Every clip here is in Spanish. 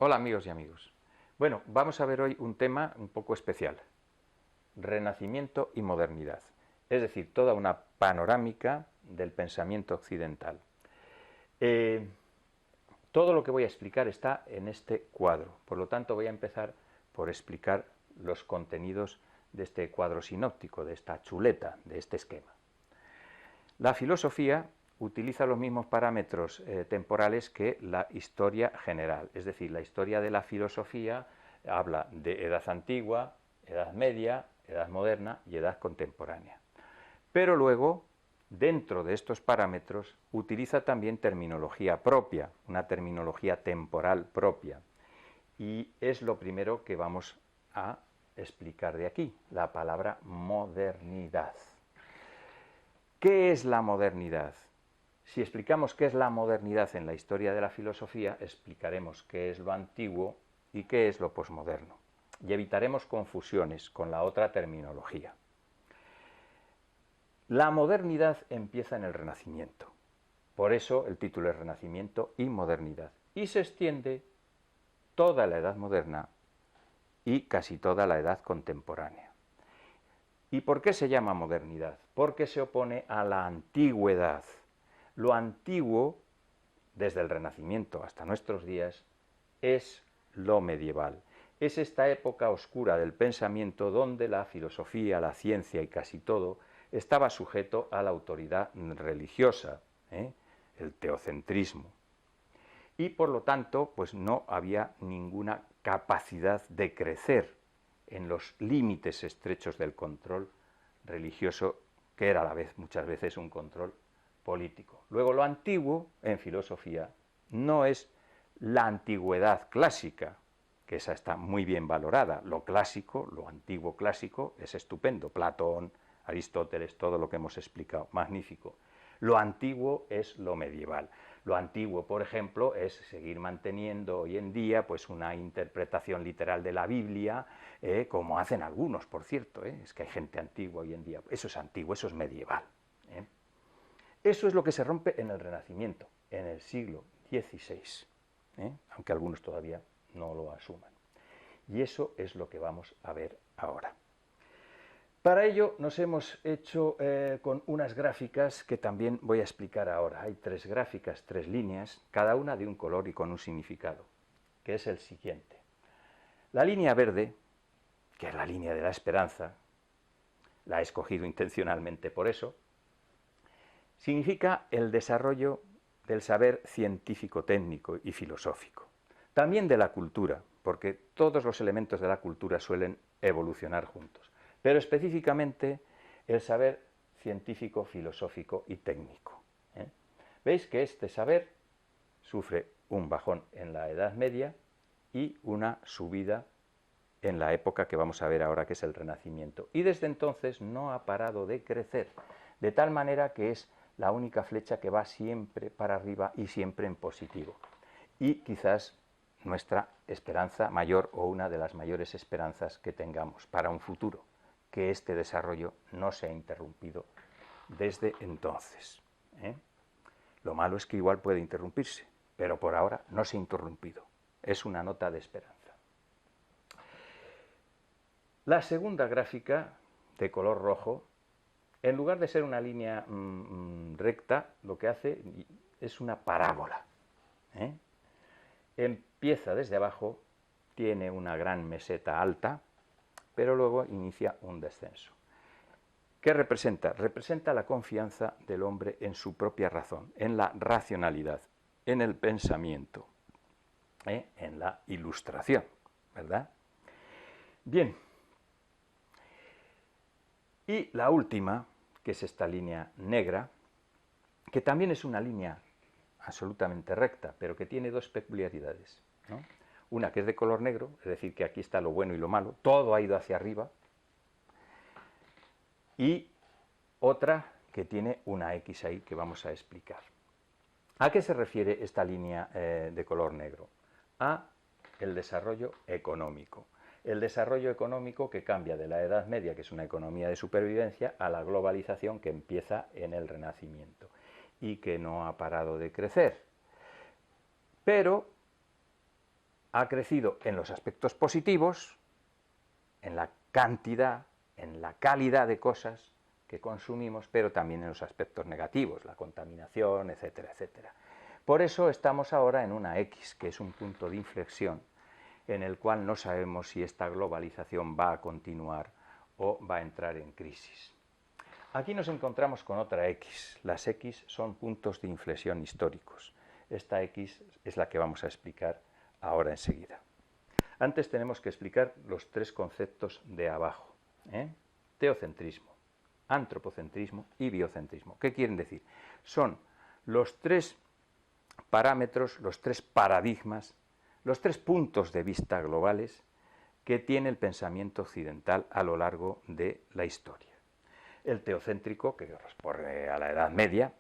Hola amigos y amigos. Bueno, vamos a ver hoy un tema un poco especial. Renacimiento y modernidad. Es decir, toda una panorámica del pensamiento occidental. Todo lo que voy a explicar está en este cuadro. Por lo tanto, voy a empezar por explicar los contenidos de este cuadro sinóptico, de esta chuleta, de este esquema. La filosofía utiliza los mismos parámetros temporales que la historia general, es decir, la historia de la filosofía habla de edad antigua, edad media, edad moderna y edad contemporánea. Pero luego, dentro de estos parámetros, utiliza también terminología propia, una terminología temporal propia. Y es lo primero que vamos a explicar de aquí, la palabra modernidad. ¿Qué es la modernidad? Si explicamos qué es la modernidad en la historia de la filosofía, explicaremos qué es lo antiguo y qué es lo posmoderno. Y evitaremos confusiones con la otra terminología. La modernidad empieza en el Renacimiento. Por eso el título es Renacimiento y Modernidad. Y se extiende toda la Edad Moderna y casi toda la Edad Contemporánea. ¿Y por qué se llama modernidad? Porque se opone a la antigüedad. Lo antiguo, desde el Renacimiento hasta nuestros días, es lo medieval. Es esta época oscura del pensamiento donde la filosofía, la ciencia y casi todo estaba sujeto a la autoridad religiosa, el teocentrismo. Y por lo tanto, pues no había ninguna capacidad de crecer en los límites estrechos del control religioso, que era a la vez muchas veces un control político. Luego, lo antiguo en filosofía no es la antigüedad clásica, que esa está muy bien valorada. Lo clásico, lo antiguo clásico, es estupendo. Platón, Aristóteles, todo lo que hemos explicado, magnífico. Lo antiguo es lo medieval. Lo antiguo, por ejemplo, es seguir manteniendo hoy en día pues una interpretación literal de la Biblia, como hacen algunos, por cierto, es que hay gente antigua hoy en día. Eso es antiguo, eso es medieval. Eso es lo que se rompe en el Renacimiento, en el siglo XVI, aunque algunos todavía no lo asuman. Y eso es lo que vamos a ver ahora. Para ello nos hemos hecho con unas gráficas que también voy a explicar ahora. Hay 3 gráficas, 3 líneas, cada una de un color y con un significado, que es el siguiente. La línea verde, que es la línea de la esperanza, la he escogido intencionalmente por eso, significa el desarrollo del saber científico, técnico y filosófico. También de la cultura, porque todos los elementos de la cultura suelen evolucionar juntos, pero específicamente el saber científico, filosófico y técnico. Veis que este saber sufre un bajón en la Edad Media y una subida en la época que vamos a ver ahora, que es el Renacimiento. Y desde entonces no ha parado de crecer, de tal manera que es la única flecha que va siempre para arriba y siempre en positivo. Y quizás nuestra esperanza mayor, o una de las mayores esperanzas que tengamos para un futuro, que este desarrollo no se ha interrumpido desde entonces. Lo malo es que igual puede interrumpirse, pero por ahora no se ha interrumpido. Es una nota de esperanza. La segunda gráfica, de color rojo, en lugar de ser una línea recta, lo que hace es una parábola. Empieza desde abajo, tiene una gran meseta alta, pero luego inicia un descenso. ¿Qué representa? Representa la confianza del hombre en su propia razón, en la racionalidad, en el pensamiento, en la ilustración, ¿verdad? Bien. Y la última, que es esta línea negra, que también es una línea absolutamente recta, pero que tiene 2 peculiaridades, ¿no? Una que es de color negro, es decir, que aquí está lo bueno y lo malo, todo ha ido hacia arriba, y otra que tiene una X ahí que vamos a explicar. ¿A qué se refiere esta línea de color negro? A el desarrollo económico. El desarrollo económico que cambia de la Edad Media, que es una economía de supervivencia, a la globalización que empieza en el Renacimiento y que no ha parado de crecer. Pero ha crecido en los aspectos positivos, en la cantidad, en la calidad de cosas que consumimos, pero también en los aspectos negativos, la contaminación, etcétera, etcétera. Por eso estamos ahora en una X, que es un punto de inflexión en el cual no sabemos si esta globalización va a continuar o va a entrar en crisis. Aquí nos encontramos con otra X. Las X son puntos de inflexión históricos. Esta X es la que vamos a explicar ahora enseguida. Antes tenemos que explicar los tres conceptos de abajo, teocentrismo, antropocentrismo y biocentrismo. ¿Qué quieren decir? Son los tres parámetros, los tres paradigmas, los tres puntos de vista globales que tiene el pensamiento occidental a lo largo de la historia. El teocéntrico, que corresponde a la Edad Media,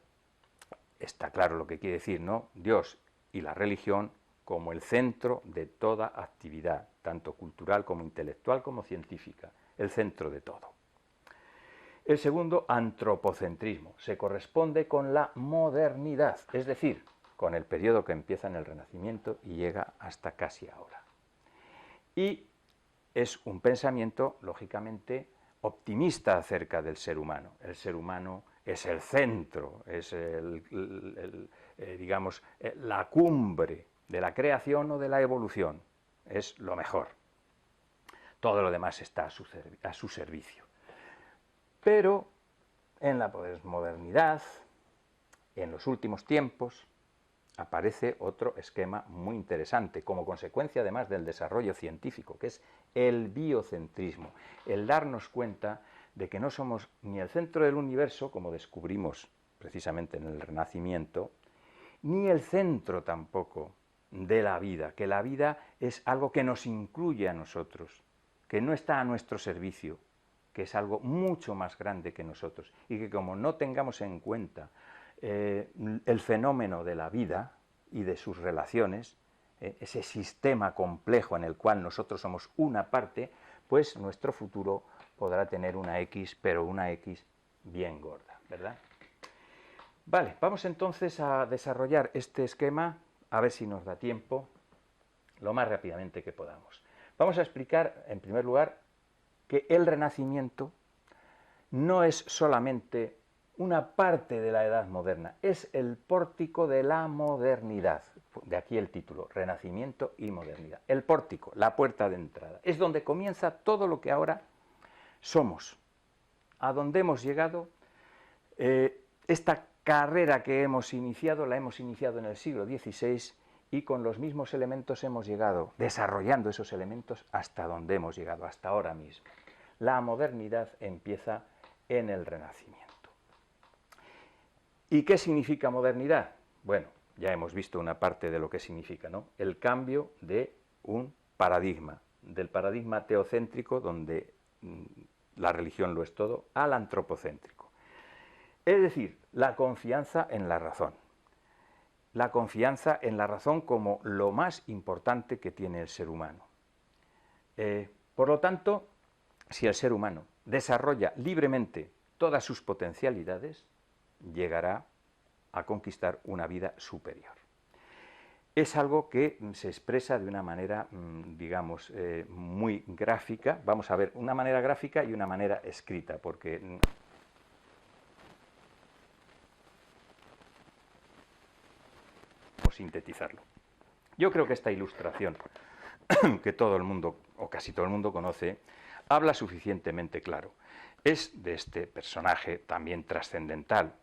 está claro lo que quiere decir, ¿no? Dios y la religión como el centro de toda actividad, tanto cultural como intelectual como científica, el centro de todo. El segundo, antropocentrismo, se corresponde con la modernidad, es decir, con el periodo que empieza en el Renacimiento y llega hasta casi ahora. Y es un pensamiento, lógicamente, optimista acerca del ser humano. El ser humano es el centro, es digamos, la cumbre de la creación o de la evolución, es lo mejor. Todo lo demás está a su servicio. Pero en la posmodernidad, en los últimos tiempos, aparece otro esquema muy interesante, como consecuencia además del desarrollo científico, que es el biocentrismo, el darnos cuenta de que no somos ni el centro del universo, como descubrimos precisamente en el Renacimiento, ni el centro tampoco de la vida, que la vida es algo que nos incluye a nosotros, que no está a nuestro servicio, que es algo mucho más grande que nosotros, y que como no tengamos en cuenta el fenómeno de la vida y de sus relaciones, ese sistema complejo en el cual nosotros somos una parte, pues nuestro futuro podrá tener una X, pero una X bien gorda, ¿verdad? Vale, vamos entonces a desarrollar este esquema, a ver si nos da tiempo, lo más rápidamente que podamos. Vamos a explicar, en primer lugar, que el Renacimiento no es solamente una parte de la edad moderna, es el pórtico de la modernidad. De aquí el título, Renacimiento y modernidad. El pórtico, la puerta de entrada, es donde comienza todo lo que ahora somos, a donde hemos llegado. Esta carrera que hemos iniciado, la hemos iniciado en el siglo XVI y con los mismos elementos hemos llegado, desarrollando esos elementos hasta donde hemos llegado, hasta ahora mismo. La modernidad empieza en el Renacimiento. ¿Y qué significa modernidad? Bueno, ya hemos visto una parte de lo que significa, ¿no? El cambio de un paradigma, del paradigma teocéntrico, donde la religión lo es todo, al antropocéntrico. Es decir, la confianza en la razón. La confianza en la razón como lo más importante que tiene el ser humano. Por lo tanto, si el ser humano desarrolla libremente todas sus potencialidades, llegará a conquistar una vida superior. Es algo que se expresa de una manera, digamos, muy gráfica. Vamos a ver una manera gráfica y una manera escrita, porque sintetizarlo. Yo creo que esta ilustración, que todo el mundo, o casi todo el mundo conoce, habla suficientemente claro. Es de este personaje también trascendental,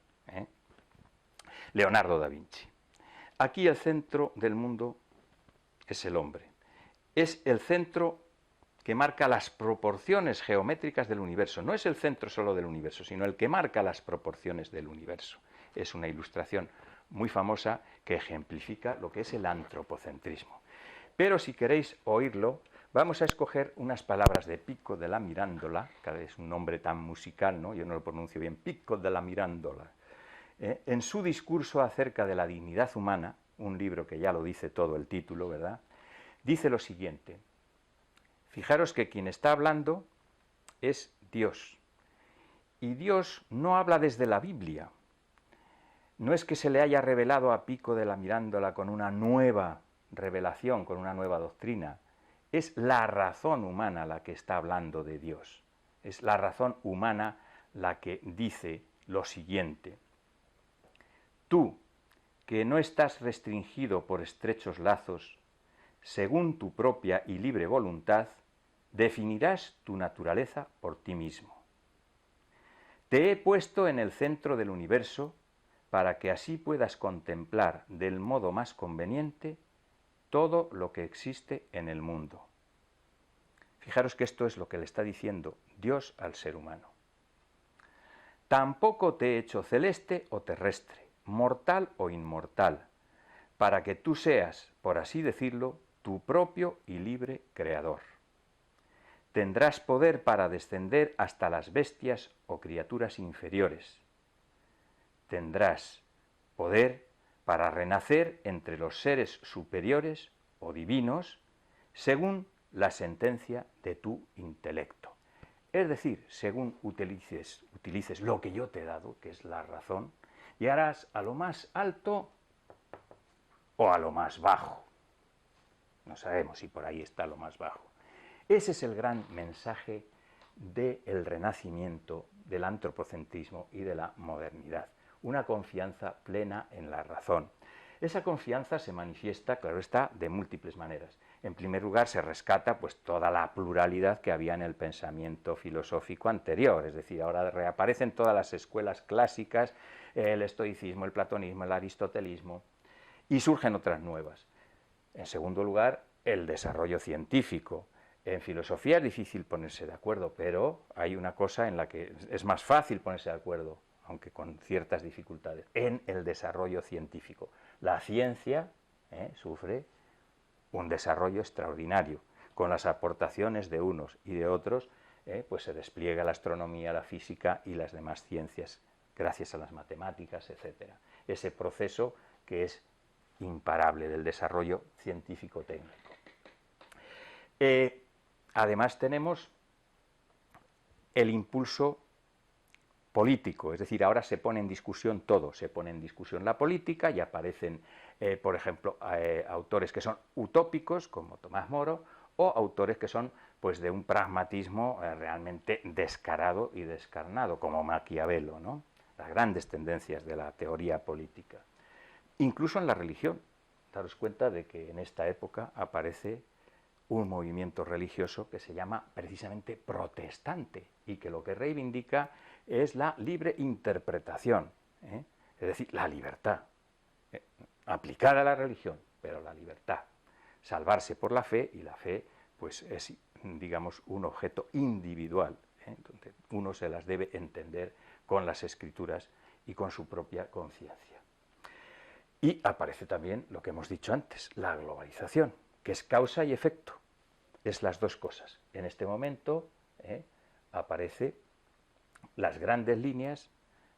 Leonardo da Vinci. Aquí el centro del mundo es el hombre. Es el centro que marca las proporciones geométricas del universo. No es el centro solo del universo, sino el que marca las proporciones del universo. Es una ilustración muy famosa que ejemplifica lo que es el antropocentrismo. Pero si queréis oírlo, vamos a escoger unas palabras de Pico della Mirandola, que es un nombre tan musical, ¿no? Yo no lo pronuncio bien, Pico della Mirandola. En su discurso acerca de la dignidad humana, un libro que ya lo dice todo el título, ¿verdad?, dice lo siguiente: fijaros que quien está hablando es Dios, y Dios no habla desde la Biblia. No es que se le haya revelado a Pico della Mirandola con una nueva revelación, con una nueva doctrina. Es la razón humana la que está hablando de Dios. Es la razón humana la que dice lo siguiente: tú, que no estás restringido por estrechos lazos, según tu propia y libre voluntad, definirás tu naturaleza por ti mismo. Te he puesto en el centro del universo para que así puedas contemplar del modo más conveniente todo lo que existe en el mundo. Fijaros que esto es lo que le está diciendo Dios al ser humano. Tampoco te he hecho celeste o terrestre, mortal o inmortal, para que tú seas, por así decirlo, tu propio y libre creador. Tendrás poder para descender hasta las bestias o criaturas inferiores. Tendrás poder para renacer entre los seres superiores o divinos, según la sentencia de tu intelecto. Es decir, según utilices lo que yo te he dado, que es la razón, llegarás a lo más alto o a lo más bajo. No sabemos si por ahí está lo más bajo. Ese es el gran mensaje del Renacimiento, del antropocentrismo y de la modernidad. Una confianza plena en la razón. Esa confianza se manifiesta, claro está, de múltiples maneras. En primer lugar, se rescata pues toda la pluralidad que había en el pensamiento filosófico anterior, es decir, ahora reaparecen todas las escuelas clásicas, el estoicismo, el platonismo, el aristotelismo, y surgen otras nuevas. En segundo lugar, el desarrollo científico. En filosofía es difícil ponerse de acuerdo, pero hay una cosa en la que es más fácil ponerse de acuerdo, aunque con ciertas dificultades, en el desarrollo científico. La ciencia sufre un desarrollo extraordinario. Con las aportaciones de unos y de otros, pues se despliega la astronomía, la física y las demás ciencias, gracias a las matemáticas, etc. Ese proceso que es imparable del desarrollo científico-técnico. Además tenemos el impulso político, es decir, ahora se pone en discusión todo, se pone en discusión la política y aparecen, por ejemplo, autores que son utópicos, como Tomás Moro, o autores que son pues de un pragmatismo realmente descarado y descarnado, como Maquiavelo, ¿no? Las grandes tendencias de la teoría política. Incluso en la religión, daros cuenta de que en esta época aparece un movimiento religioso que se llama precisamente protestante y que lo que reivindica es la libre interpretación, es decir, la libertad, aplicada a la religión, pero la libertad, salvarse por la fe, y la fe pues es, digamos, un objeto individual, donde uno se las debe entender con las escrituras y con su propia conciencia. Y aparece también lo que hemos dicho antes, la globalización, que es causa y efecto. Es las dos cosas. En este momento aparecen las grandes líneas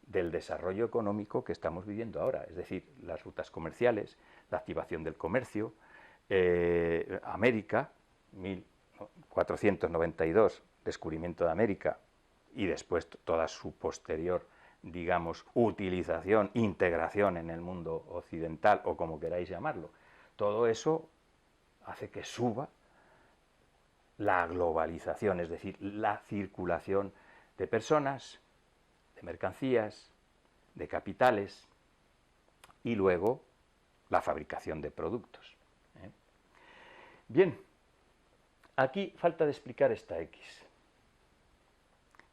del desarrollo económico que estamos viviendo ahora, es decir, las rutas comerciales, la activación del comercio, América, 1492, descubrimiento de América, y después toda su posterior, digamos, utilización, integración en el mundo occidental, o como queráis llamarlo. Todo eso hace que suba la globalización, es decir, la circulación de personas, de mercancías, de capitales, y luego la fabricación de productos. Bien, aquí falta de explicar esta X.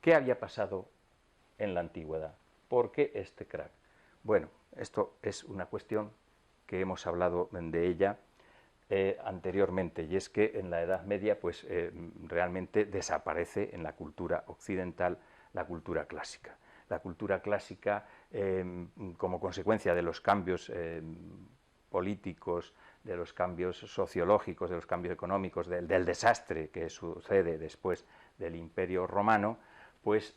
¿Qué había pasado en la antigüedad? ¿Por qué este crack? Bueno, esto es una cuestión que hemos hablado de ella anteriormente, y es que en la Edad Media pues realmente desaparece en la cultura occidental la cultura clásica. La cultura clásica, como consecuencia de los cambios políticos, de los cambios sociológicos, de los cambios económicos, del desastre que sucede después del Imperio Romano, pues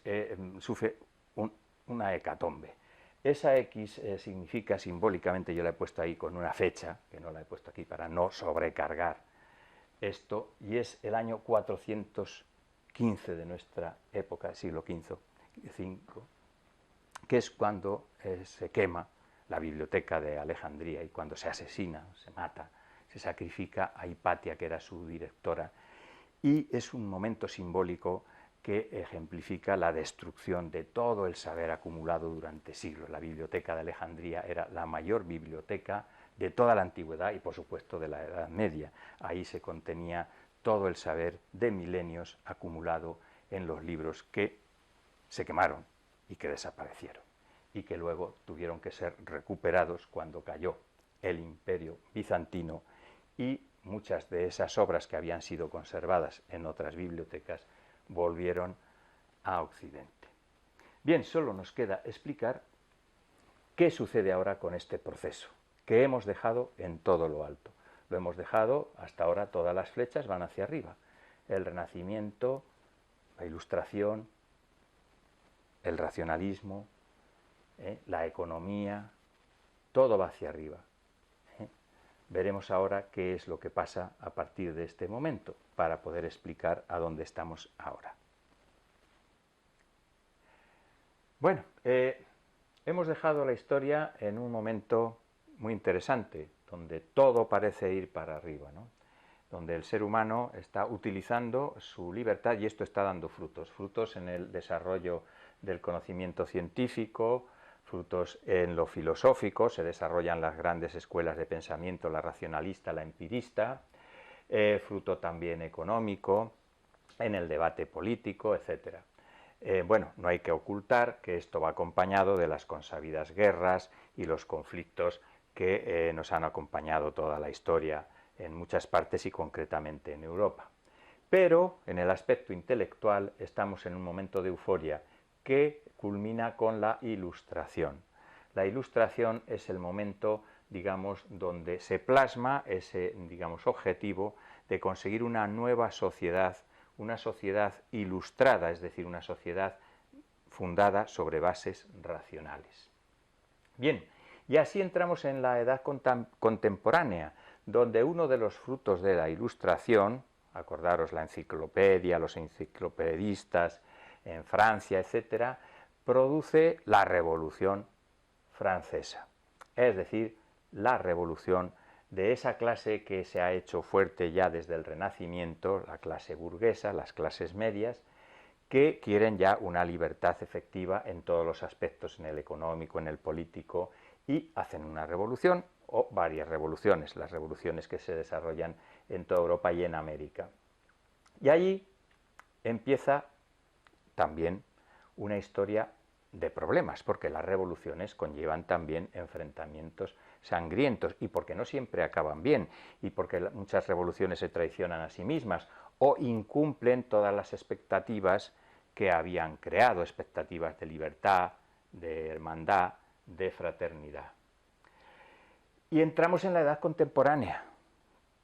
sufre una hecatombe. Esa X significa simbólicamente, yo la he puesto ahí con una fecha, que no la he puesto aquí para no sobrecargar esto, y es el año 415 de nuestra época, siglo V, que es cuando se quema la biblioteca de Alejandría y cuando se asesina, se mata, se sacrifica a Hipatia, que era su directora, y es un momento simbólico que ejemplifica la destrucción de todo el saber acumulado durante siglos. La Biblioteca de Alejandría era la mayor biblioteca de toda la antigüedad y, por supuesto, de la Edad Media. Ahí se contenía todo el saber de milenios acumulado en los libros que se quemaron y que desaparecieron, y que luego tuvieron que ser recuperados cuando cayó el Imperio bizantino, y muchas de esas obras que habían sido conservadas en otras bibliotecas volvieron a Occidente. Bien, solo nos queda explicar qué sucede ahora con este proceso, que hemos dejado en todo lo alto. Lo hemos dejado, hasta ahora todas las flechas van hacia arriba. El Renacimiento, la Ilustración, el racionalismo, la economía, todo va hacia arriba. Veremos ahora qué es lo que pasa a partir de este momento para poder explicar a dónde estamos ahora. Bueno, hemos dejado la historia en un momento muy interesante, donde todo parece ir para arriba, ¿no? Donde el ser humano está utilizando su libertad y esto está dando frutos en el desarrollo del conocimiento científico, frutos en lo filosófico, se desarrollan las grandes escuelas de pensamiento, la racionalista, la empirista, fruto también económico, en el debate político, etc. Bueno, no hay que ocultar que esto va acompañado de las consabidas guerras y los conflictos que nos han acompañado toda la historia en muchas partes y concretamente en Europa. Pero en el aspecto intelectual estamos en un momento de euforia que culmina con la Ilustración. La Ilustración es el momento, digamos, donde se plasma ese, digamos, objetivo de conseguir una nueva sociedad, una sociedad ilustrada, es decir, una sociedad fundada sobre bases racionales. Bien, y así entramos en la edad contemporánea, donde uno de los frutos de la Ilustración, acordaros la enciclopedia, los enciclopedistas en Francia, etcétera, produce la Revolución Francesa, es decir, la revolución de esa clase que se ha hecho fuerte ya desde el Renacimiento, la clase burguesa, las clases medias, que quieren ya una libertad efectiva en todos los aspectos, en el económico, en el político, y hacen una revolución o varias revoluciones, las revoluciones que se desarrollan en toda Europa y en América. Y allí empieza también una historia de problemas, porque las revoluciones conllevan también enfrentamientos sangrientos y porque no siempre acaban bien y porque muchas revoluciones se traicionan a sí mismas o incumplen todas las expectativas que habían creado, expectativas de libertad, de hermandad, de fraternidad. Y entramos en la edad contemporánea,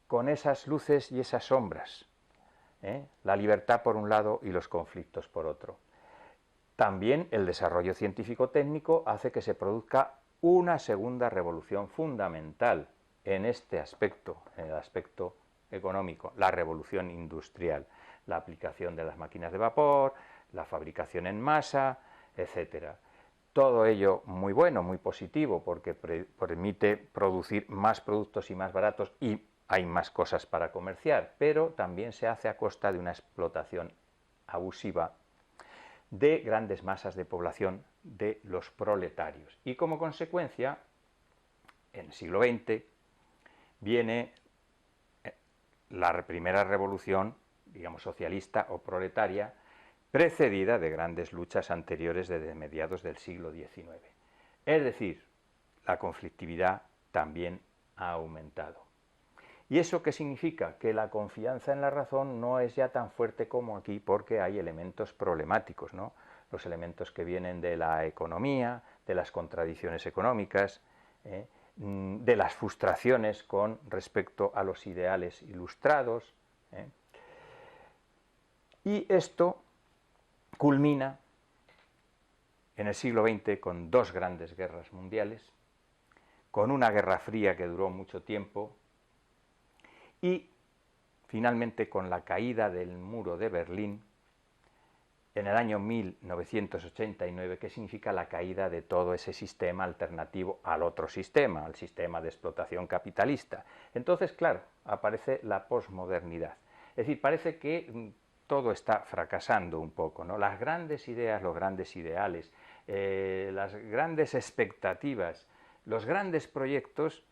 con esas luces y esas sombras, la libertad por un lado y los conflictos por otro. También el desarrollo científico-técnico hace que se produzca una segunda revolución fundamental en este aspecto, en el aspecto económico, la revolución industrial, la aplicación de las máquinas de vapor, la fabricación en masa, etc. Todo ello muy bueno, muy positivo, porque permite producir más productos y más baratos y hay más cosas para comerciar, pero también se hace a costa de una explotación abusiva de grandes masas de población, de los proletarios. Y como consecuencia, en el siglo XX viene la primera revolución, digamos, socialista o proletaria, precedida de grandes luchas anteriores desde mediados del siglo XIX. Es decir, la conflictividad también ha aumentado. ¿Y eso qué significa? Que la confianza en la razón no es ya tan fuerte como aquí porque hay elementos problemáticos, ¿no? Los elementos que vienen de la economía, de las contradicciones económicas, de las frustraciones con respecto a los ideales ilustrados. Y esto culmina en el siglo XX con dos grandes guerras mundiales, con una guerra fría que duró mucho tiempo, y finalmente con la caída del muro de Berlín en el año 1989, que significa la caída de todo ese sistema alternativo al otro sistema, al sistema de explotación capitalista. Entonces, claro, aparece la posmodernidad. Es decir, parece que todo está fracasando un poco, ¿no? Las grandes ideas, los grandes ideales, las grandes expectativas, los grandes proyectos,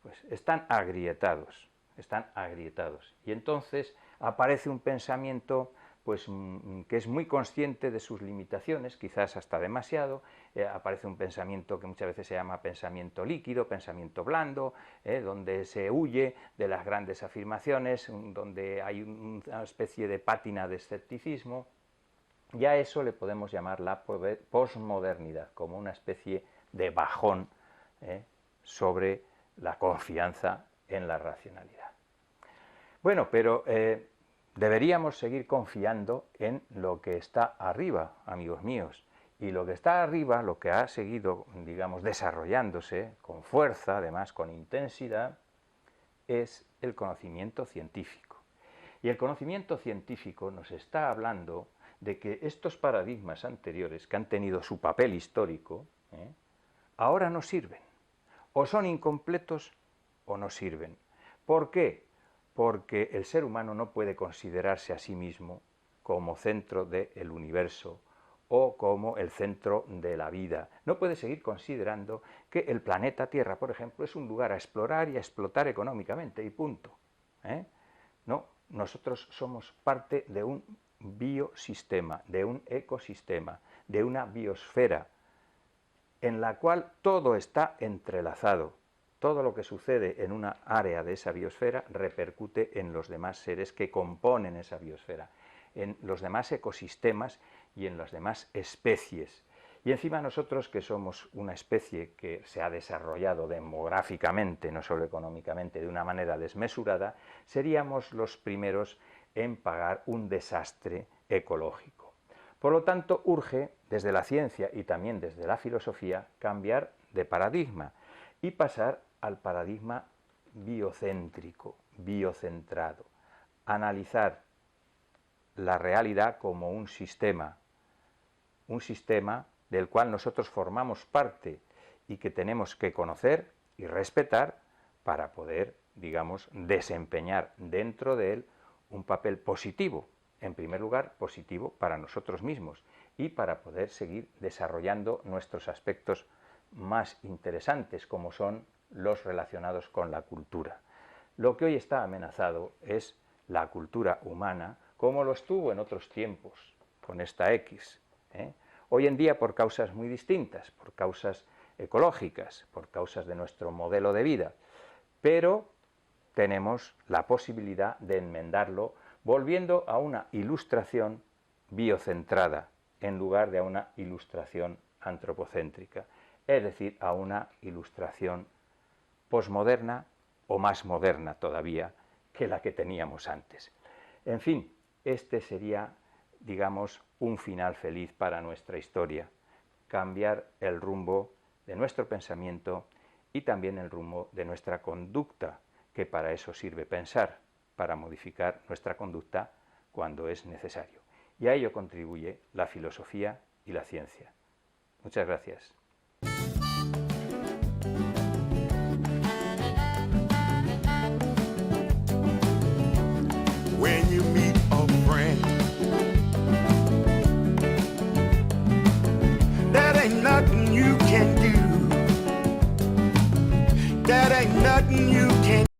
pues están agrietados, y entonces aparece un pensamiento pues, que es muy consciente de sus limitaciones, quizás hasta demasiado, aparece un pensamiento que muchas veces se llama pensamiento líquido, pensamiento blando, donde se huye de las grandes afirmaciones, donde hay una especie de pátina de escepticismo, y a eso le podemos llamar la posmodernidad, como una especie de bajón sobre la confianza en la racionalidad. Bueno, pero deberíamos seguir confiando en lo que está arriba, amigos míos, y lo que está arriba, lo que ha seguido, digamos, desarrollándose con fuerza, además con intensidad, es el conocimiento científico. Y el conocimiento científico nos está hablando de que estos paradigmas anteriores, que han tenido su papel histórico, ahora no sirven, o son incompletos o no sirven. ¿Por qué? Porque el ser humano no puede considerarse a sí mismo como centro del universo o como el centro de la vida. No puede seguir considerando que el planeta Tierra, por ejemplo, es un lugar a explorar y a explotar económicamente, y punto. No, nosotros somos parte de un biosistema, de un ecosistema, de una biosfera, en la cual todo está entrelazado. Todo lo que sucede en una área de esa biosfera repercute en los demás seres que componen esa biosfera, en los demás ecosistemas y en las demás especies. Y encima nosotros, que somos una especie que se ha desarrollado demográficamente, no solo económicamente, de una manera desmesurada, seríamos los primeros en pagar un desastre ecológico. Por lo tanto, urge, desde la ciencia y también desde la filosofía, cambiar de paradigma y pasar al paradigma biocéntrico, biocentrado, analizar la realidad como un sistema del cual nosotros formamos parte y que tenemos que conocer y respetar para poder, digamos, desempeñar dentro de él un papel positivo, en primer lugar positivo para nosotros mismos y para poder seguir desarrollando nuestros aspectos más interesantes, como son los relacionados con la cultura. Lo que hoy está amenazado es la cultura humana, como lo estuvo en otros tiempos, con esta X. Hoy en día por causas muy distintas, por causas ecológicas, por causas de nuestro modelo de vida, pero tenemos la posibilidad de enmendarlo volviendo a una ilustración biocentrada en lugar de a una ilustración antropocéntrica, es decir, a una ilustración posmoderna o más moderna todavía que la que teníamos antes. En fin, este sería, digamos, un final feliz para nuestra historia, cambiar el rumbo de nuestro pensamiento y también el rumbo de nuestra conducta, que para eso sirve pensar, para modificar nuestra conducta cuando es necesario. Y a ello contribuye la filosofía y la ciencia. Muchas gracias. When you meet a friend, that ain't nothing you can do. That ain't nothing you can